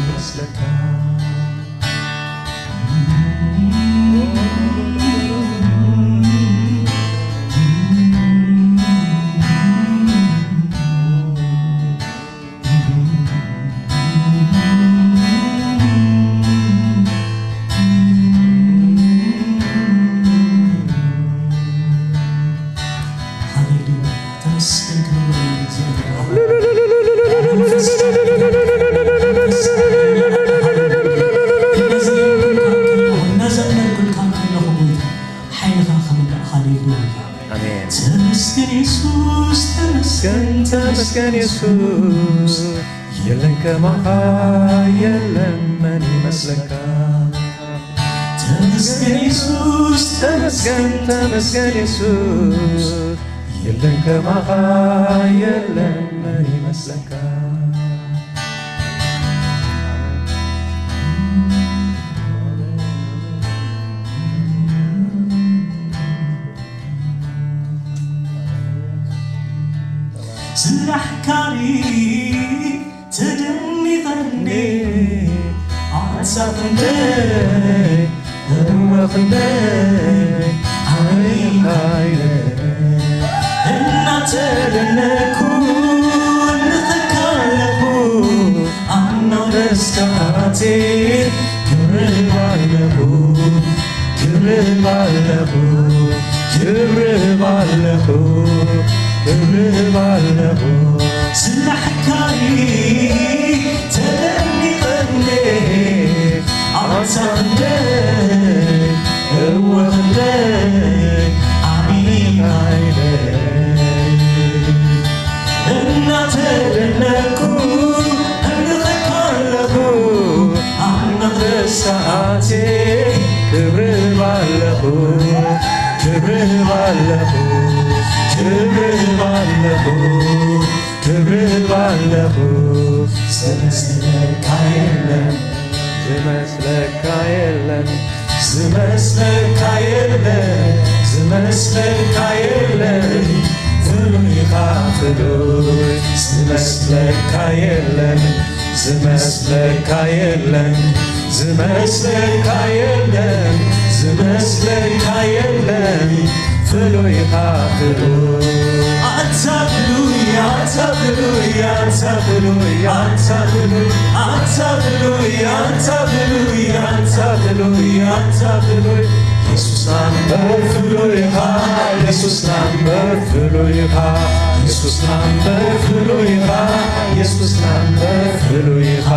መስለካ ተመስገን ኢየሱስ የለን ከማኻ የለን መን ይመስለካ ተመስገን ኢየሱስ ተመስገን ኢየሱስ የለን ከማኻ የለን መን ይመስለካ سرحكاري تدني ظني عصفني روخني عيني إنا تدنكون نتكالبو عنا رسكاتي كرب علبو كرب علبو كرب علبو كرب علبو سرحكاري تدني ظني عصفني روخني عيني إنا تدنكون نتكالبو عنا رسكاتي كرب علبو كرب علبو كرب علبو كرب علبو زمسلك عيلن زمسلك عيلن زمسلك عيلن زمسلك عيلن فلوي خافلوي زمسلك عيلن زمسلك عيلن زمسلك عيلن زمسلك عيلن فلوي خافلوي عتبلوي عتبلوي عتبلوي عتبلوي عتبلوي عتبلوي عتبلوي عتبلوي ኢየሱስ ናምበር ፍሉይኻ ኢየሱስ ናምበር ፍሉይኻ ኢየሱስ ናምበር ፍሉይኻ ኢየሱስ ናምበር ፍሉይኻ